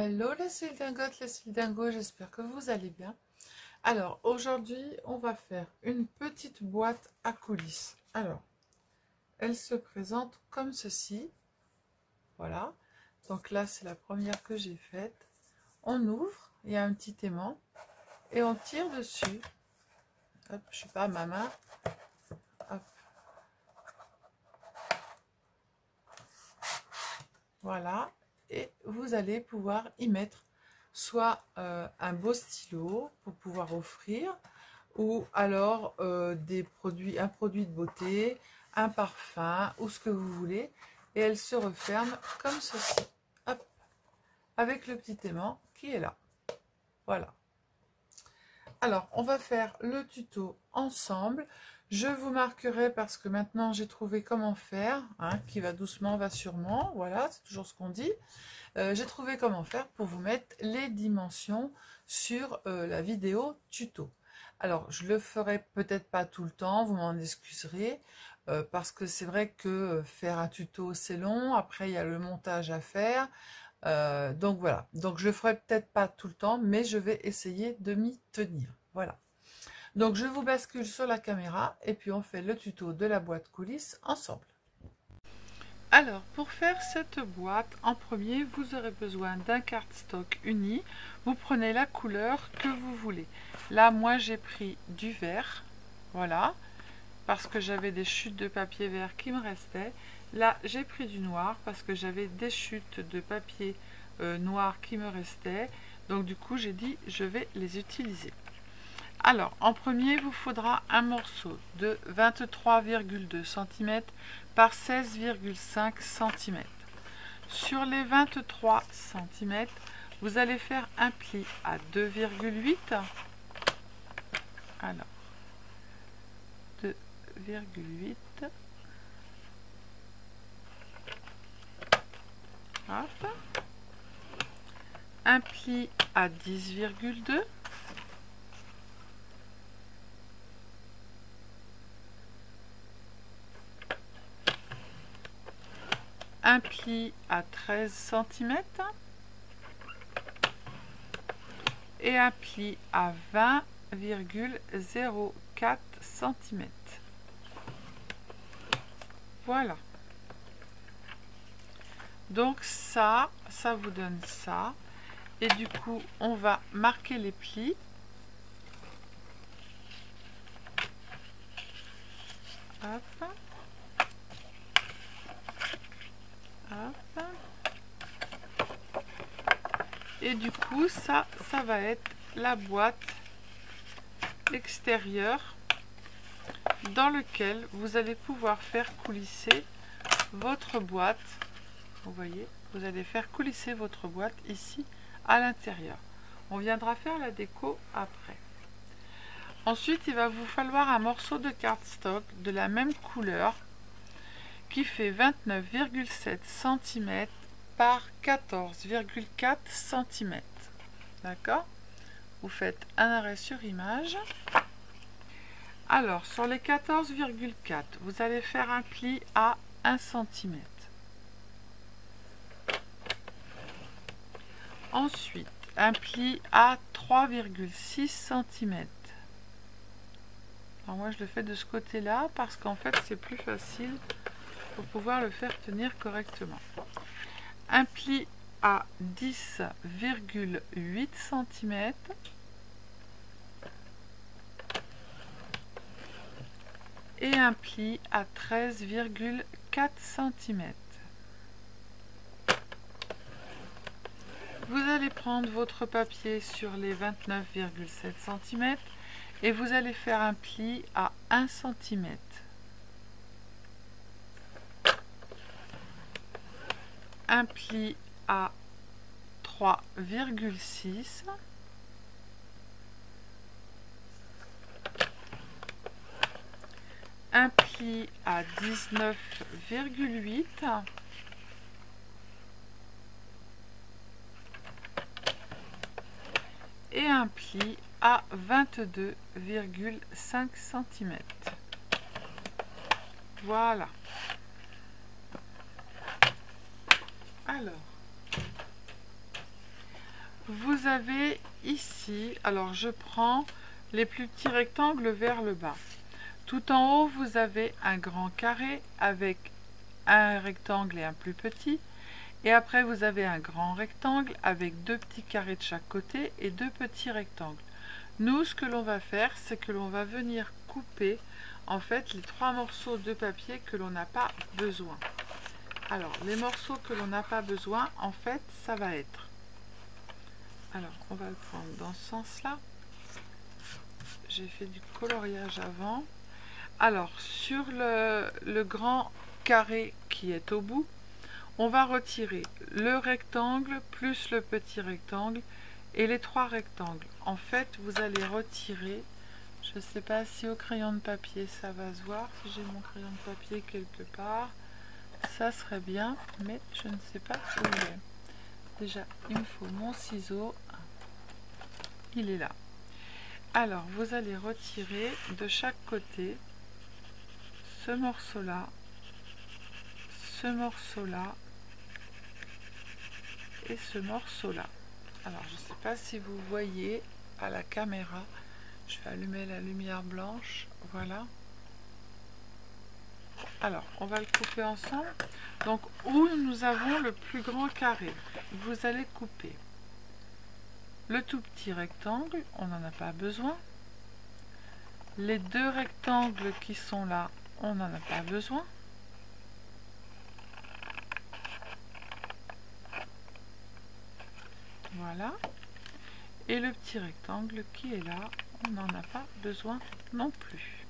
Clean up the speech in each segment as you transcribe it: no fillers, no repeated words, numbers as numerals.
Hello les Sildingotes, les Sildingos, j'espère que vous allez bien. Alors aujourd'hui on va faire une petite boîte à coulisses. Alors elle se présente comme ceci, voilà. Donc là c'est la première que j'ai faite. On ouvre, il y a un petit aimant et on tire dessus. Hop, je sais pas, ma main. Hop. Voilà, et vous allez pouvoir y mettre soit un beau stylo pour pouvoir offrir, ou alors un produit de beauté, un parfum, ou ce que vous voulez, et elle se referme comme ceci, hop, avec le petit aimant qui est là. Voilà. Alors, on va faire le tuto ensemble. Je vous marquerai parce que maintenant j'ai trouvé comment faire, hein, qui va doucement, va sûrement, voilà, c'est toujours ce qu'on dit. J'ai trouvé comment faire pour vous mettre les dimensions sur la vidéo tuto. Alors, je le ferai peut-être pas tout le temps, vous m'en excuserez, parce que c'est vrai que faire un tuto c'est long, après il y a le montage à faire, donc voilà. Donc je le ferai peut-être pas tout le temps, mais je vais essayer de m'y tenir. Voilà. Donc je vous bascule sur la caméra et puis on fait le tuto de la boîte coulisses ensemble. Alors, pour faire cette boîte, en premier, vous aurez besoin d'un cardstock uni. Vous prenez la couleur que vous voulez. Là, moi, j'ai pris du vert, voilà, parce que j'avais des chutes de papier vert qui me restaient. Là, j'ai pris du noir parce que j'avais des chutes de papier noir qui me restaient. Donc, du coup, j'ai dit, je vais les utiliser. Alors, en premier, il vous faudra un morceau de 23,2 cm par 16,5 cm. Sur les 23 cm, vous allez faire un pli à 2,8. Alors, 2,8. Hop. Un pli à 10,2. Un pli à 13 cm et un pli à 20,04 cm. Voilà. Donc ça vous donne ça. Et du coup, on va marquer les plis. Hop. Hop. Et du coup, ça va être la boîte extérieure dans laquelle vous allez pouvoir faire coulisser votre boîte. Vous voyez, vous allez faire coulisser votre boîte ici à l'intérieur. On viendra faire la déco après. Ensuite, il va vous falloir un morceau de cardstock de la même couleur qui fait 29,7 cm par 14,4 cm. D'accord? Vous faites un arrêt sur image. Alors, sur les 14,4, vous allez faire un pli à 1 cm. Ensuite, un pli à 3,6 cm. Alors moi, je le fais de ce côté-là parce qu'en fait, c'est plus facile pour pouvoir le faire tenir correctement. Un pli à 10,8 cm. Et un pli à 13,4 cm. Vous allez prendre votre papier sur les 29,7 cm et vous allez faire un pli à 1 cm. Un pli à 3,6. Un pli à 19,8. Et un pli à 22,5 cm. Voilà. Alors, vous avez ici, alors je prends les plus petits rectangles vers le bas. Tout en haut, vous avez un grand carré avec un rectangle et un plus petit. Et après, vous avez un grand rectangle avec deux petits carrés de chaque côté et deux petits rectangles. Nous, ce que l'on va faire, c'est que l'on va venir couper en fait les trois morceaux de papier que l'on n'a pas besoin. Alors, les morceaux que l'on n'a pas besoin, en fait, ça va être... Alors, on va le prendre dans ce sens-là. J'ai fait du coloriage avant. Alors, sur le grand carré qui est au bout, on va retirer le rectangle plus le petit rectangle et les trois rectangles. En fait, vous allez retirer, je ne sais pas si au crayon de papier ça va se voir, si j'ai mon crayon de papier quelque part, ça serait bien, mais je ne sais pas où il est. Déjà, il me faut mon ciseau, il est là. Alors, vous allez retirer de chaque côté ce morceau-là, ce morceau-là et ce morceau-là. Alors, je ne sais pas si vous voyez à la caméra, je vais allumer la lumière blanche, voilà. Alors, on va le couper ensemble. Donc, où nous avons le plus grand carré, vous allez couper le tout petit rectangle, on n'en a pas besoin. Les deux rectangles qui sont là, on n'en a pas besoin. Voilà. Et le petit rectangle qui est là, on n'en a pas besoin non plus.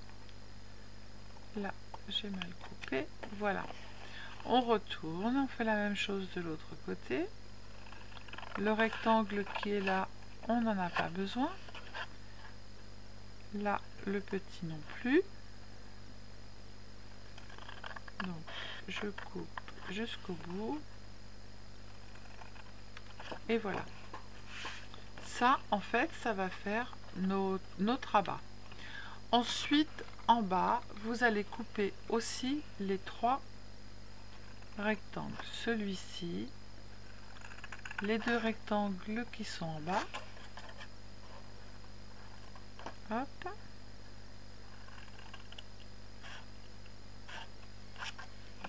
Là, j'ai mal coupé. Voilà. On retourne, on fait la même chose de l'autre côté. Le rectangle qui est là, on n'en a pas besoin. Là, le petit non plus. Donc, je coupe jusqu'au bout. Et voilà. Ça, en fait, ça va faire notre abat. Ensuite, en bas, vous allez couper aussi les trois rectangles. Celui-ci, les deux rectangles qui sont en bas. Hop.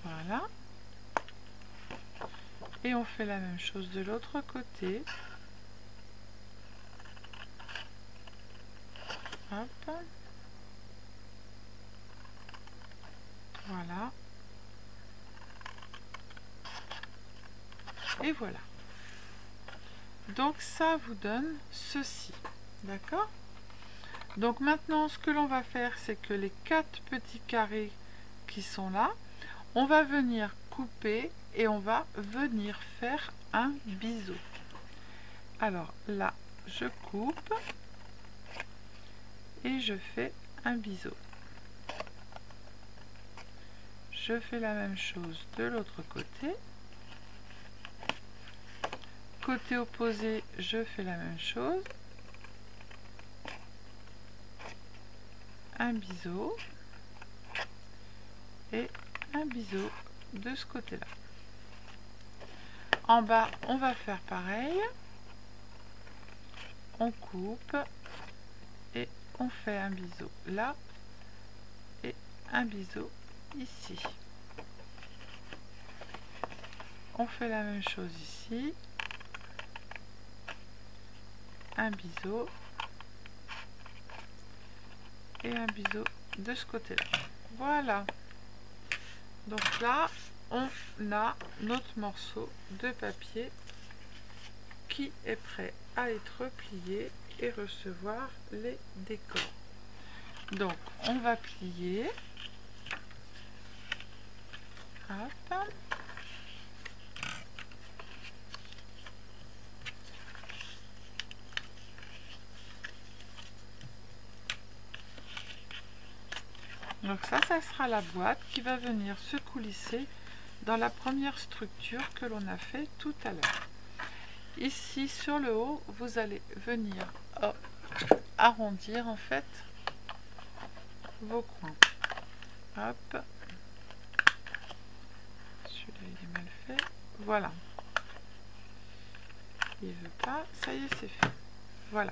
Voilà. Et on fait la même chose de l'autre côté. Hop. Voilà. Et voilà. Donc ça vous donne ceci. D'accord? Donc maintenant, ce que l'on va faire, c'est que les quatre petits carrés qui sont là, on va venir couper et on va venir faire un biseau. Alors là, je coupe et je fais un biseau. Je fais la même chose de l'autre côté. Côté opposé, je fais la même chose. Un biseau et un biseau de ce côté-là. En bas, on va faire pareil. On coupe et on fait un biseau là et un biseau ici. On fait la même chose ici. Un biseau et un biseau de ce côté-là. Voilà. Donc là, on a notre morceau de papier qui est prêt à être plié et recevoir les décors. Donc, on va plier. Hop. Donc ça sera la boîte qui va venir se coulisser dans la première structure que l'on a fait tout à l'heure. Ici sur le haut, vous allez venir arrondir en fait vos coins. Hop. Celui-là il est mal fait. Voilà. il veut pas, ça y est, c'est fait. Voilà.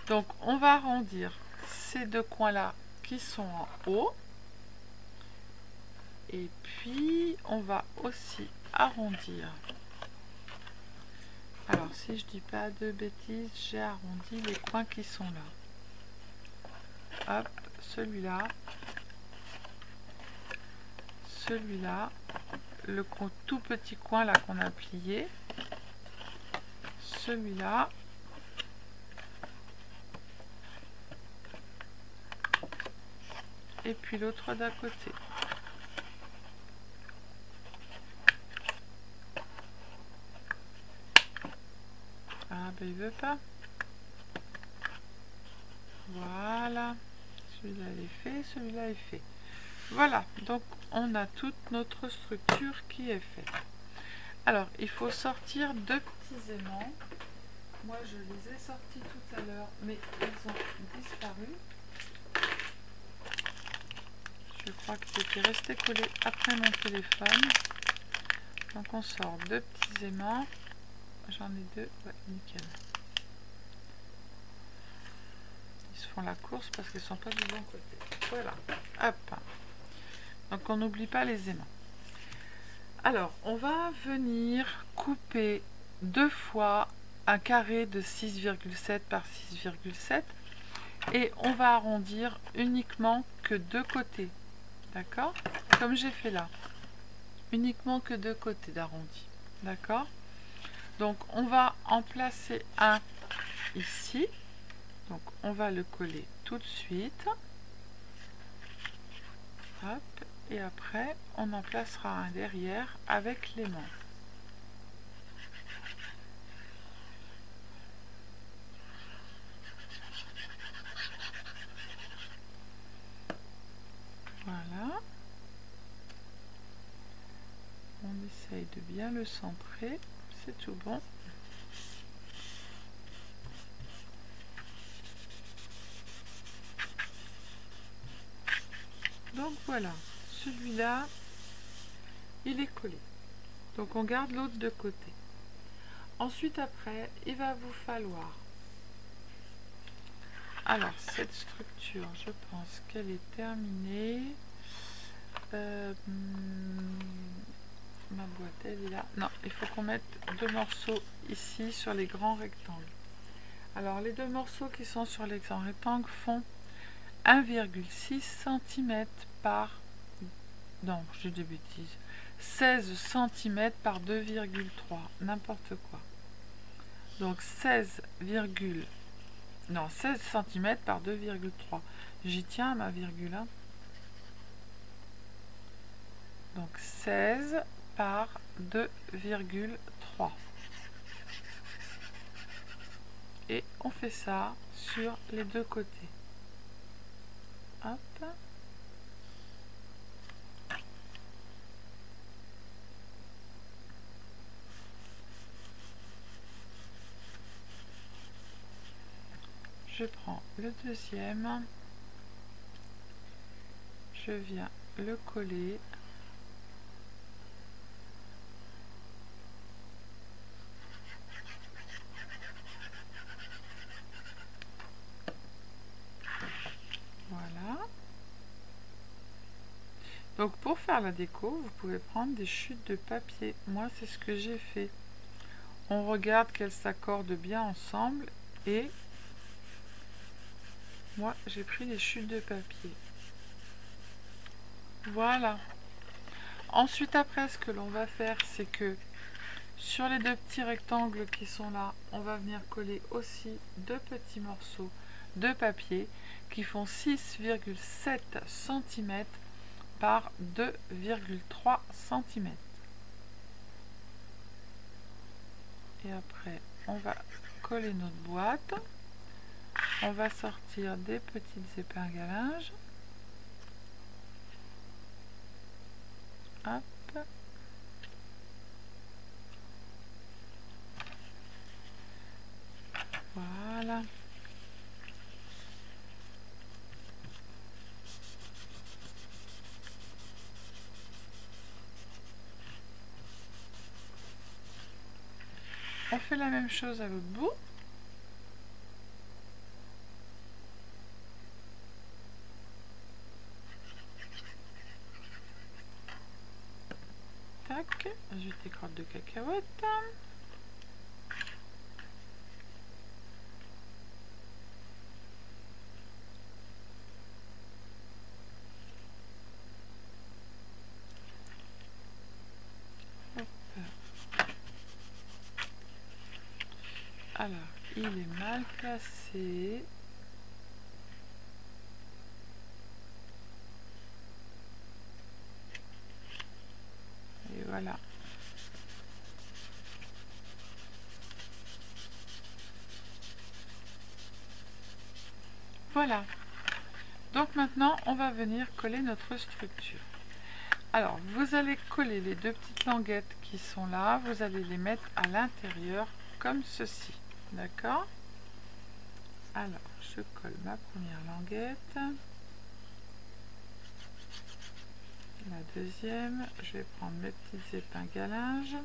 Donc, on va arrondir ces deux coins-là qui sont en haut. Et puis, on va aussi arrondir. Alors, si je dis pas de bêtises, j'ai arrondi les coins qui sont là. Hop, celui-là. Celui-là. Le tout petit coin là qu'on a plié. Celui-là. Et puis l'autre d'à côté. Ah ben il veut pas. Voilà. Celui-là est fait, celui-là est fait. Voilà, donc on a toute notre structure qui est faite. Alors, il faut sortir deux petits aimants. Moi, je les ai sortis tout à l'heure, mais ils ont disparu. Je crois qu'ils étaient restés collés après mon téléphone. Donc, on sort deux petits aimants. J'en ai deux, ouais, nickel. Ils se font la course parce qu'ils ne sont pas du bon côté. Voilà, hop. Donc, on n'oublie pas les aimants. Alors, on va venir couper deux fois un carré de 6,7 par 6,7 et on va arrondir uniquement que deux côtés. D'accord? Comme j'ai fait là. Uniquement que deux côtés d'arrondi. D'accord? Donc, on va en placer un ici. Donc, on va le coller tout de suite. Hop. Et après, on en placera un derrière avec l'aimant. Voilà. On essaye de bien le centrer. C'est tout bon. Donc voilà. Celui-là, il est collé. Donc on garde l'autre de côté. Ensuite, après, il va vous falloir... Alors, cette structure, je pense qu'elle est terminée. Ma boîte, elle est là. Non, il faut qu'on mette deux morceaux ici sur les grands rectangles. Alors, les deux morceaux qui sont sur les grands rectangles font 1,6 cm par... Non, j'ai des bêtises. 16 cm par 2,3. N'importe quoi. Donc 16 cm par 2,3. J'y tiens à ma virgule. Hein. Donc 16 par 2,3. Et on fait ça sur les deux côtés. Hop. Je prends le deuxième. Je viens le coller. Voilà. Donc pour faire la déco, vous pouvez prendre des chutes de papier. Moi, c'est ce que j'ai fait. On regarde qu'elles s'accordent bien ensemble et moi, j'ai pris des chutes de papier. Voilà. Ensuite, après, ce que l'on va faire, c'est que sur les deux petits rectangles qui sont là, on va venir coller aussi deux petits morceaux de papier qui font 6,7 cm par 2,3 cm. Et après, on va coller notre boîte. On va sortir des petites épingles à linge. Hop. Voilà. On fait la même chose à l'autre bout. Tac, ensuite les crottes de cacahuètes. Alors, il est mal placé. Et voilà. Voilà. Donc maintenant, on va venir coller notre structure. Alors, vous allez coller les deux petites languettes qui sont là. Vous allez les mettre à l'intérieur comme ceci. D'accord? Alors, je colle ma première languette. La deuxième, je vais prendre mes petites épingles à linge.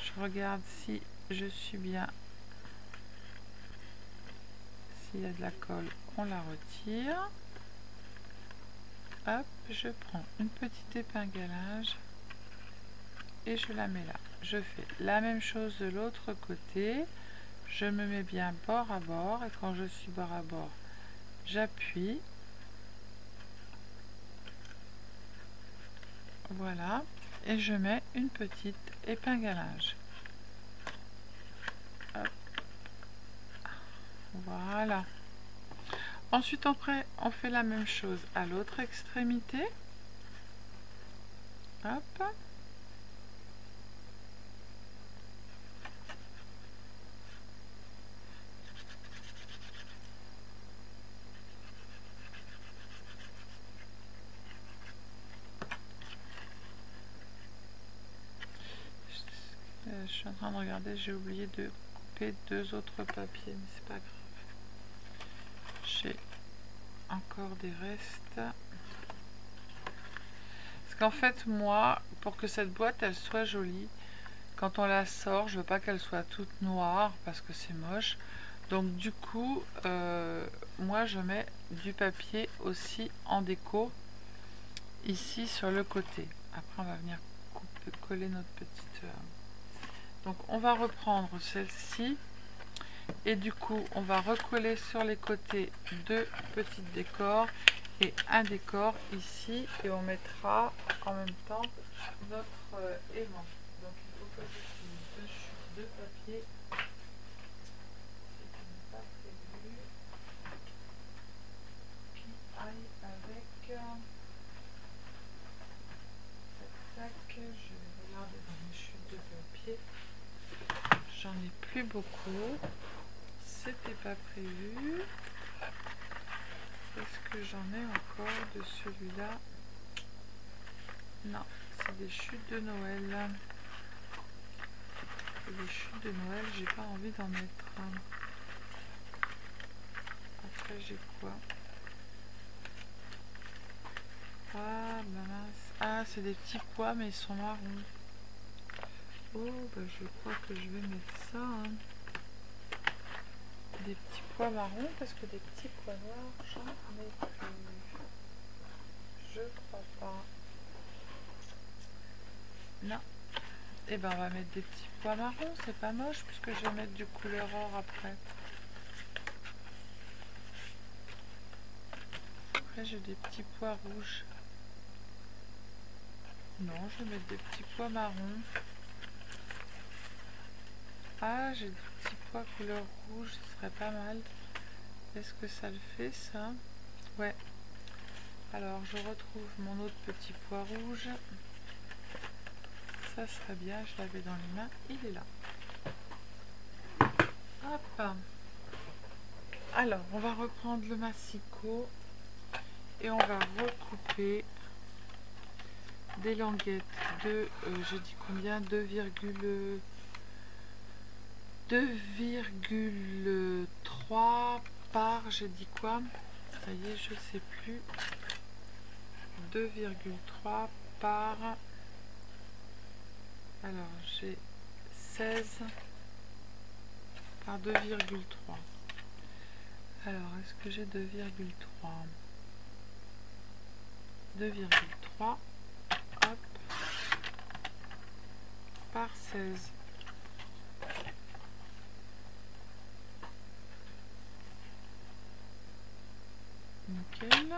Je regarde si je suis bien. S'il y a de la colle, on la retire. Hop, je prends une petite épingle à linge et je la mets là. Je fais la même chose de l'autre côté. Je me mets bien bord à bord et quand je suis bord à bord, j'appuie. Voilà. Et je mets une petite épingle à linge. Hop. Voilà. Ensuite, on fait la même chose à l'autre extrémité. Hop. Je suis en train de regarder, j'ai oublié de couper deux autres papiers, mais c'est pas grave. J'ai encore des restes. Parce qu'en fait, moi, pour que cette boîte elle soit jolie, quand on la sort, je veux pas qu'elle soit toute noire parce que c'est moche. Donc du coup, moi je mets du papier aussi en déco ici sur le côté. Après on va venir coller notre petite... Donc on va reprendre celle-ci et du coup on va recoller sur les côtés deux petites décors et un décor ici et on mettra en même temps notre aimant. Donc il faut que j'utilise deux chutes de papier. C'est pas prévu. Qui aille avec... Tac, je vais regarder dans mes chutes de papier. J'en ai plus beaucoup. C'était pas prévu. Est-ce que j'en ai encore de celui-là? Non, c'est des chutes de Noël. Et les chutes de Noël, j'ai pas envie d'en mettre. Après, j'ai quoi? Ah, bah mince. Ah, c'est des petits pois, mais ils sont marrons. Oh, bah je crois que je vais mettre ça. Des petits pois marrons, parce que des petits pois noirs, j'en ai plus. Je crois pas. Non. Et ben on va mettre des petits pois marrons, c'est pas moche, puisque je vais mettre du couleur or après. Après j'ai des petits pois rouges. Non, je vais mettre des petits pois marrons. Ah, j'ai des petits pois couleur rouge, ce serait pas mal. Est-ce que ça le fait ça? Ouais. Alors je retrouve mon autre petit pois rouge. Ça serait bien, je l'avais dans les mains, il est là. Hop. Alors, on va reprendre le massicot et on va recouper des languettes de, je dis combien, 2,3 par, j'ai dit quoi? ça y est, je sais plus. 2,3 par... Alors, j'ai 16 par 2,3. Alors, est-ce que j'ai 2,3? 2,3, hop, par 16. Nickel.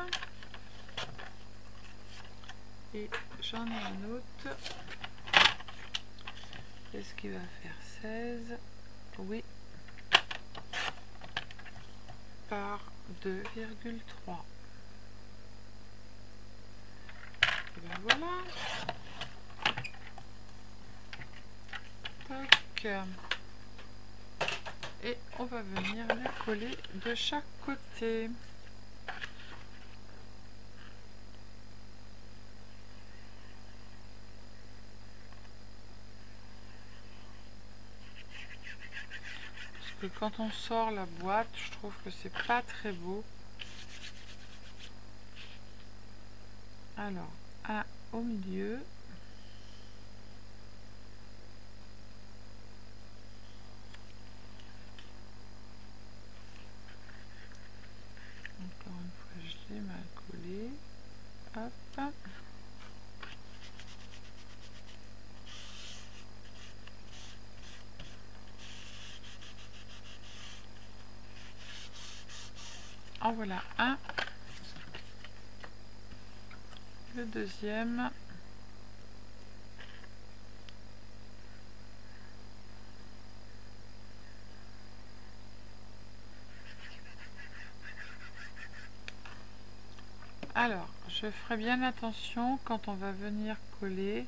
Et j'en ai un autre. Est-ce qu'il va faire 16? Oui. Par 2,3. Et bien voilà. Tac. Et on va venir les coller de chaque côté. Que quand on sort la boîte, je trouve que c'est pas très beau. Alors, un au milieu. Encore une fois, je l'ai mal collé. Hop. En voilà un. Le deuxième. Alors, je ferai bien attention quand on va venir coller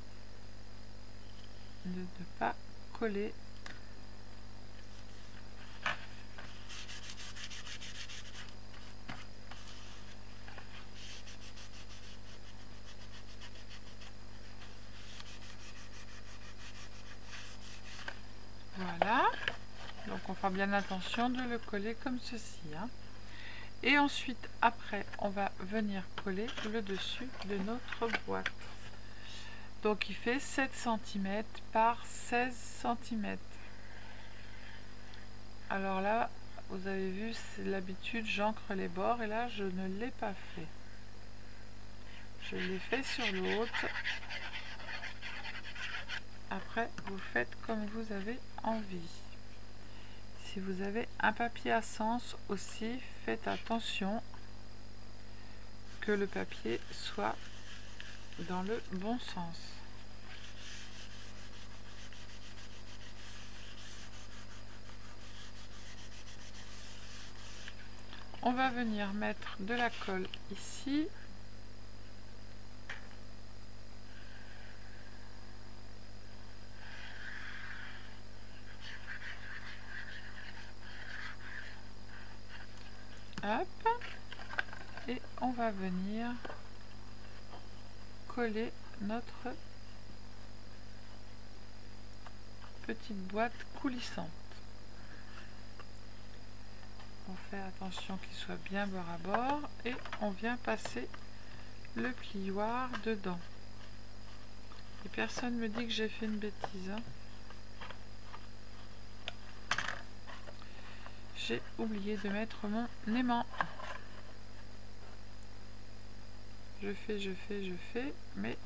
de ne pas coller voilà. Donc on fera bien attention de le coller comme ceci, hein. Et ensuite, après, on va venir coller le dessus de notre boîte. Donc il fait 7 cm par 16 cm. Alors là, vous avez vu, c'est l'habitude, j'ancre les bords et là, je ne l'ai pas fait. Je l'ai fait sur l'autre. Après, vous faites comme vous avez envie. Si vous avez un papier à sens aussi, faites attention que le papier soit dans le bon sens. On va venir mettre de la colle ici. Hop. Et on va venir coller notre petite boîte coulissante. On fait attention qu'il soit bien bord à bord et on vient passer le plioir dedans. Et personne me dit que j'ai fait une bêtise, hein. J'ai oublié de mettre mon aimant. Je fais, mais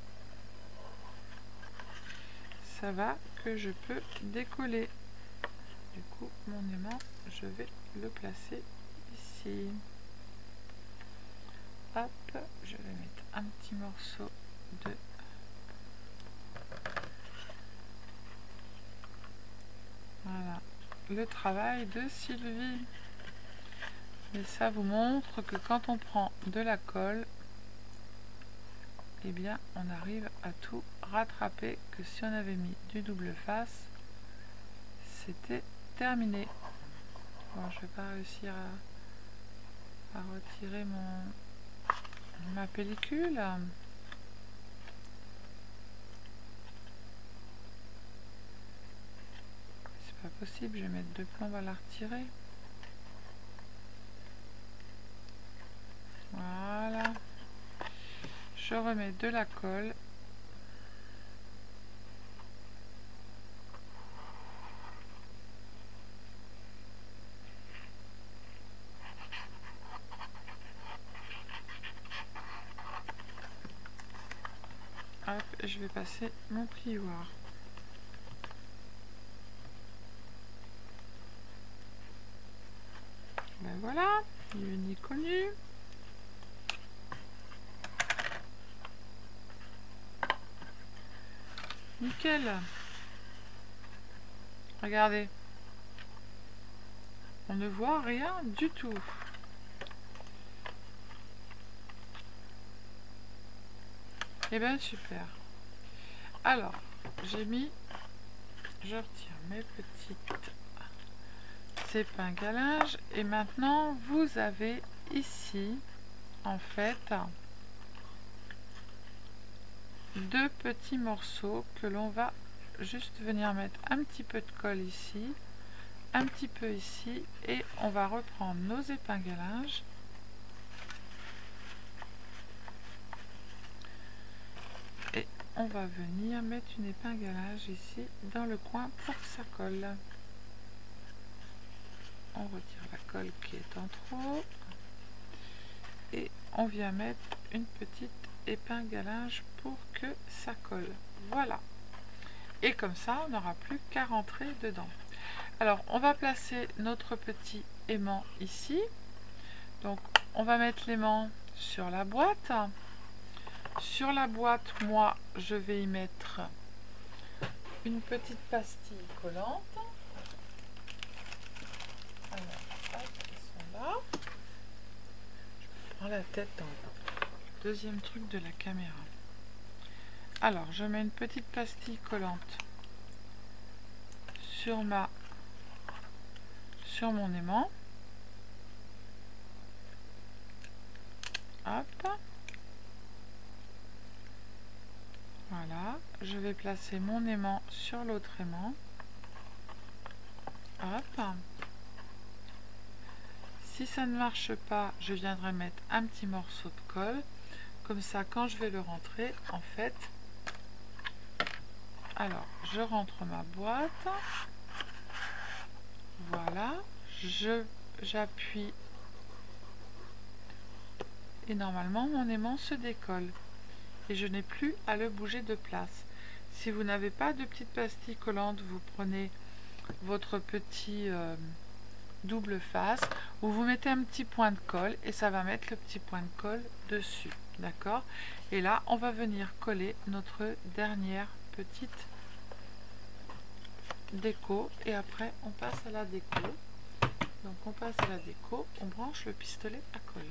ça va que je peux décoller. Du coup, mon aimant, je vais le placer ici. Hop, je vais mettre un petit morceau de... Voilà, le travail de Sylvie. Et ça vous montre que quand on prend de la colle, eh bien, on arrive à tout rattraper, que si on avait mis du double face, c'était terminé. Bon, je vais pas réussir à retirer ma pellicule. C'est pas possible, je vais mettre deux plombs à la retirer. remets de la colle. Hop, et je vais passer mon plioir. Ben voilà, il est connu. Nickel. Regardez. On ne voit rien du tout. Et bien super. Alors, j'ai mis, je retire mes petites épingles à linge et maintenant vous avez ici en fait deux petits morceaux que l'on va juste venir mettre un petit peu de colle ici, un petit peu ici et on va reprendre nos épingles à linge. Et on va venir mettre une épingle à linge ici dans le coin pour que ça colle. On retire la colle qui est en trop. Et on vient mettre une petite épingle à linge pour que ça colle. Voilà. Et comme ça, on n'aura plus qu'à rentrer dedans. Alors, on va placer notre petit aimant ici. Donc, on va mettre l'aimant sur la boîte. Sur la boîte, moi, je vais y mettre une petite pastille collante. Alors, hop, ils sont là. Je prends la tête dans le deuxième truc de la caméra. Alors, je mets une petite pastille collante sur mon aimant. Hop. Voilà. Je vais placer mon aimant sur l'autre aimant. Hop. Si ça ne marche pas, je viendrai mettre un petit morceau de colle. Comme ça, quand je vais le rentrer, en fait, alors, je rentre ma boîte. Voilà. J'appuie. Et normalement, mon aimant se décolle. Et je n'ai plus à le bouger de place. Si vous n'avez pas de petite pastille collante, vous prenez votre petit double face où vous mettez un petit point de colle et ça va mettre le petit point de colle dessus. D'accord? Et là, on va venir coller notre dernière petite déco et après on passe à la déco. Donc on passe à la déco, on branche le pistolet à colle.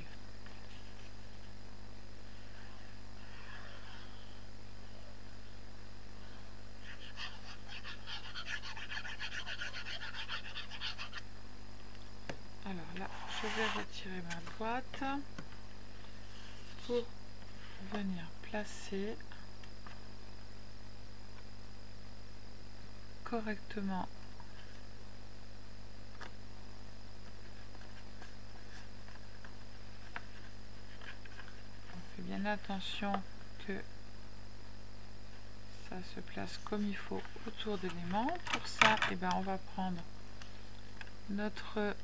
Alors là, je vais retirer ma boîte pour venir placer correctement on fait bien attention que ça se place comme il faut autour de l'aimant. Pour ça, eh ben, on va prendre notre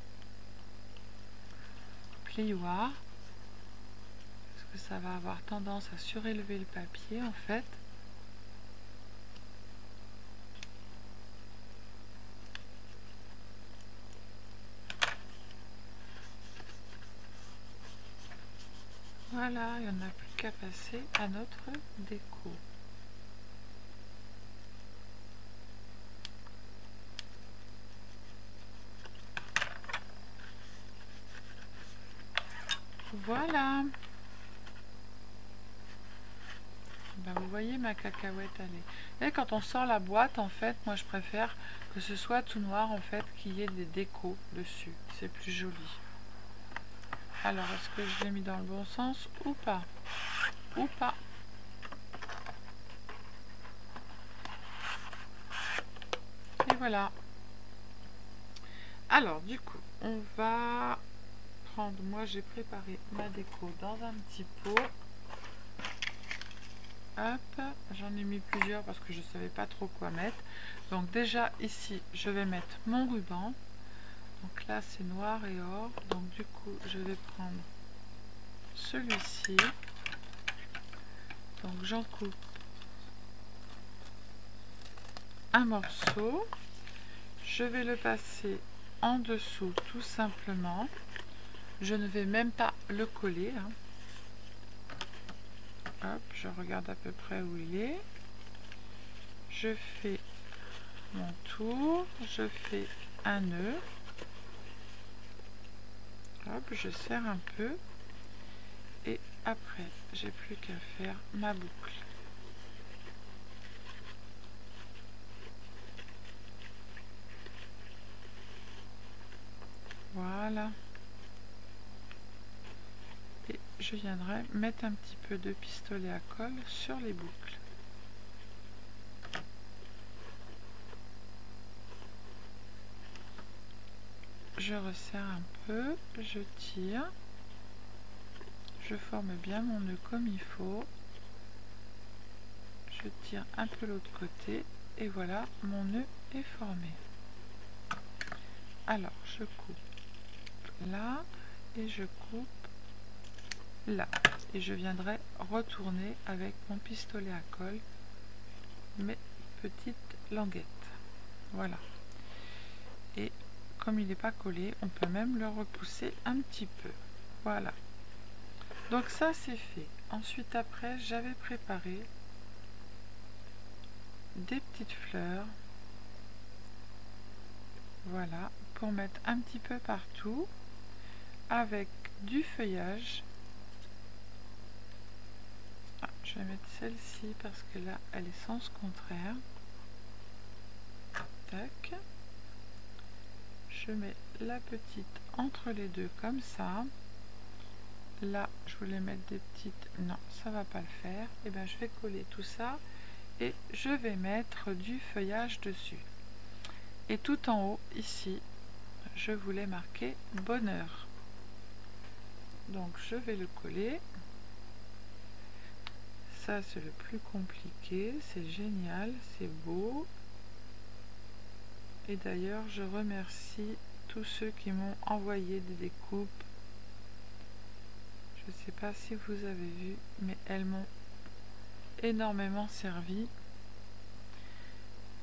plioir parce que ça va avoir tendance à surélever le papier en fait. Voilà, il n'y en a plus qu'à passer à notre déco. Voilà. Ben, vous voyez ma cacahuète elle est. Et quand on sort la boîte, en fait, moi je préfère que ce soit tout noir, en fait, qu'il y ait des décos dessus. C'est plus joli. Alors, est-ce que je l'ai mis dans le bon sens ou pas? Ou pas? Et voilà. Alors, du coup, on va prendre... Moi, j'ai préparé ma déco dans un petit pot. Hop, j'en ai mis plusieurs parce que je ne savais pas trop quoi mettre. Donc déjà ici, je vais mettre mon ruban. Donc là, c'est noir et or. Donc du coup, je vais prendre celui-ci. Donc j'en coupe un morceau. Je vais le passer en dessous tout simplement. Je ne vais même pas le coller. Hein. Hop, je regarde à peu près où il est. Je fais mon tour. Je fais un nœud. Hop, je serre un peu. Et après, j'ai plus qu'à faire ma boucle. Voilà. Et je viendrai mettre un petit peu de pistolet à colle sur les boucles. Je resserre un peu, je tire, je forme bien mon nœud comme il faut, je tire un peu l'autre côté et voilà, mon nœud est formé. Alors je coupe là et je coupe là et je viendrai retourner avec mon pistolet à colle mes petites languettes. Voilà. Et comme il n'est pas collé, on peut même le repousser un petit peu. Voilà. Donc ça c'est fait. Ensuite après, j'avais préparé des petites fleurs. Voilà, pour mettre un petit peu partout avec du feuillage. Ah, je vais mettre celle-ci parce que là, elle est sens contraire. Tac. Je mets la petite entre les deux comme ça. Là, je voulais mettre des petites... Non, ça va pas le faire. Et bien, je vais coller tout ça et je vais mettre du feuillage dessus. Et tout en haut, ici, je voulais marquer bonheur. Donc, je vais le coller. Ça, c'est le plus compliqué. C'est génial, c'est beau. Et d'ailleurs, je remercie tous ceux qui m'ont envoyé des découpes. Je ne sais pas si vous avez vu, mais elles m'ont énormément servi.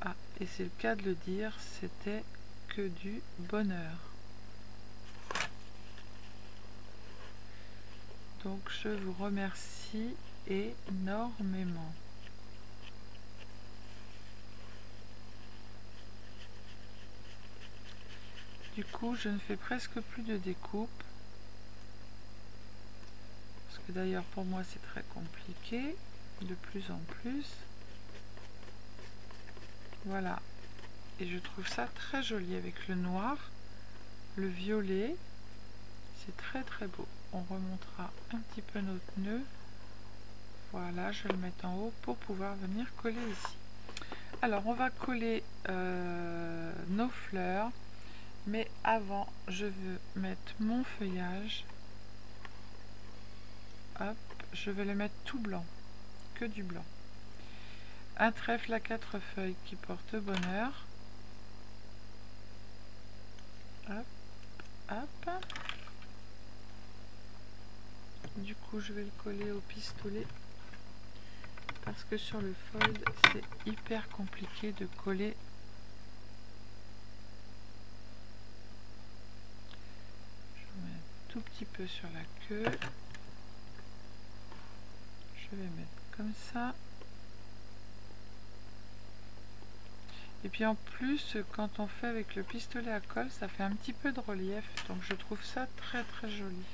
Ah, et c'est le cas de le dire, c'était que du bonheur. Donc je vous remercie énormément. Du coup, je ne fais presque plus de découpe. Parce que d'ailleurs, pour moi, c'est très compliqué. De plus en plus. Voilà. Et je trouve ça très joli avec le noir, le violet. C'est très très beau. On remontera un petit peu notre nœud. Voilà, je vais le mettre en haut pour pouvoir venir coller ici. Alors, on va coller nos fleurs. Mais avant, je veux mettre mon feuillage. Hop, je vais le mettre tout blanc. Que du blanc. Un trèfle à 4 feuilles qui porte bonheur. Hop, hop. Du coup, je vais le coller au pistolet. Parce que sur le fold, c'est hyper compliqué de coller. Je mets un tout petit peu sur la queue. Je vais mettre comme ça. Et puis en plus, quand on fait avec le pistolet à colle, ça fait un petit peu de relief. Donc je trouve ça très très joli.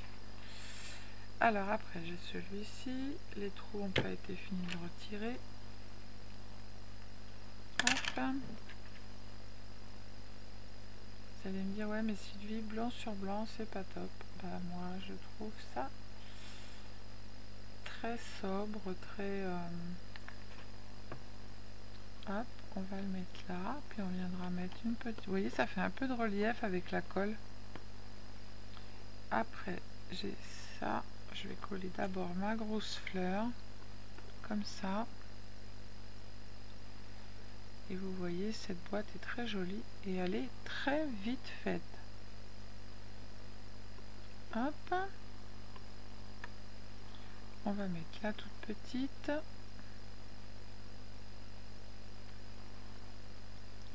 Alors après, j'ai celui-ci. Les trous n'ont pas été finis de retirer. Hop. Vous allez me dire, ouais, mais Sylvie, blanc sur blanc, c'est pas top. Bah moi, je trouve ça très sobre, très... Hop, on va le mettre là. Puis on viendra mettre une petite... Vous voyez, ça fait un peu de relief avec la colle. Après, j'ai ça. Je vais coller d'abord ma grosse fleur. comme ça. Et vous voyez, cette boîte est très jolie et elle est très vite faite. Hop. On va mettre la toute petite.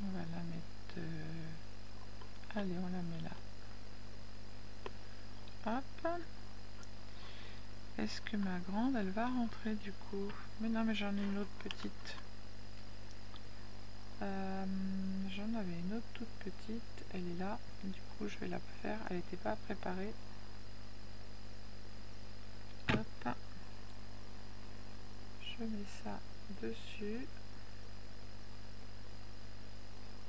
On va la mettre... Allez, on la met là. Hop. Est-ce que ma grande, elle va rentrer du coup? Mais non, mais j'en ai une autre petite. J'en avais une autre toute petite. Elle est là. Du coup, je vais la faire. Elle n'était pas préparée. Hop. Je mets ça dessus.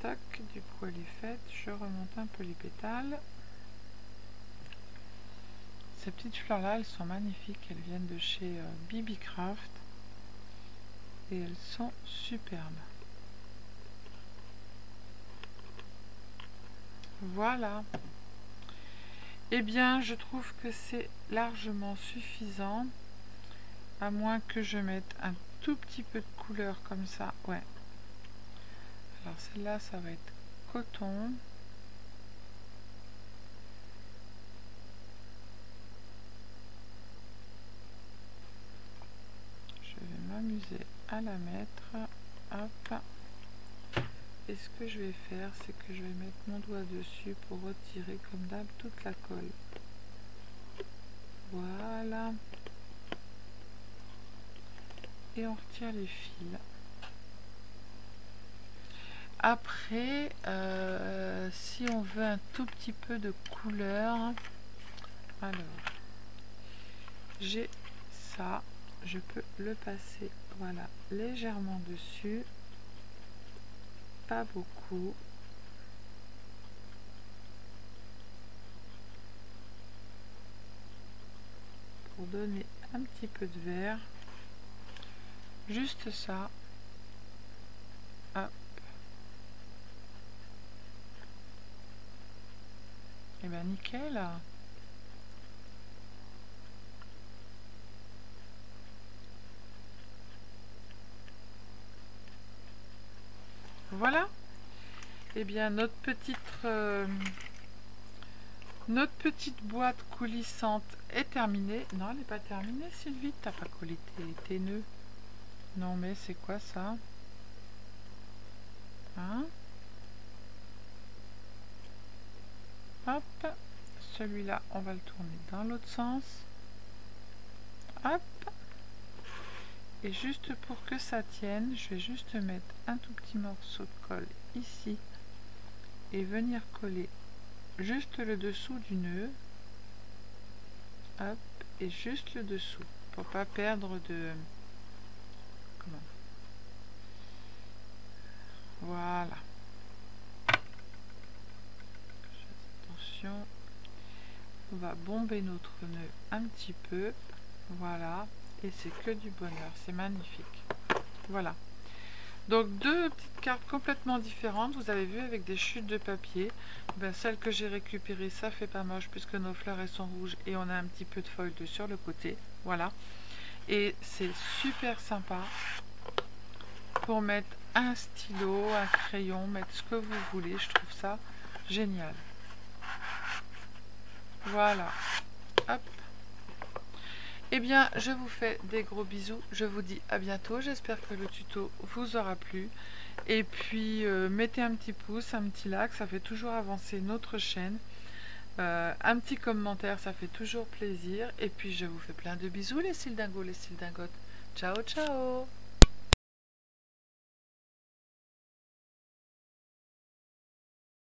Tac. Du coup, elle est faite. Je remonte un peu les pétales. Ces petites fleurs là, elles sont magnifiques, elles viennent de chez BB Craft et elles sont superbes. Voilà. Eh bien, je trouve que c'est largement suffisant, à moins que je mette un tout petit peu de couleur comme ça. Ouais. Alors celle-là, ça va être coton. M'amuser à la mettre. Hop. Et ce que je vais faire, c'est que je vais mettre mon doigt dessus pour retirer comme d'hab toute la colle. Voilà. Et on retire les fils. Après, si on veut un tout petit peu de couleur, alors j'ai ça. Je peux le passer, voilà, légèrement dessus, pas beaucoup. Pour donner un petit peu de vert, juste ça. Hop. Et bien nickel. Voilà. Et bien notre petite boîte coulissante est terminée. Non, elle n'est pas terminée, Sylvie. T'as pas collé tes nœuds. Non, mais c'est quoi ça? Hein? Hop. Celui-là, on va le tourner dans l'autre sens. Hop. Et juste pour que ça tienne, je vais juste mettre un tout petit morceau de colle ici et venir coller juste le dessous du nœud. Hop, et juste le dessous pour pas perdre de... Comment? Voilà. Attention. On va bomber notre nœud un petit peu. Voilà. Et c'est que du bonheur. C'est magnifique. Voilà. Donc deux petites cartes complètement différentes. Vous avez vu avec des chutes de papier. Ben, celle que j'ai récupérée, ça fait pas moche puisque nos fleurs elles sont rouges et on a un petit peu de foil sur le côté. Voilà. Et c'est super sympa pour mettre un stylo, un crayon, mettre ce que vous voulez. Je trouve ça génial. Voilà. Hop. Eh bien, je vous fais des gros bisous. Je vous dis à bientôt. J'espère que le tuto vous aura plu. Et puis, mettez un petit pouce, un petit like. Ça fait toujours avancer notre chaîne. Un petit commentaire, ça fait toujours plaisir. Et puis, je vous fais plein de bisous, les cils dingos, les cils dingotes. Ciao, ciao!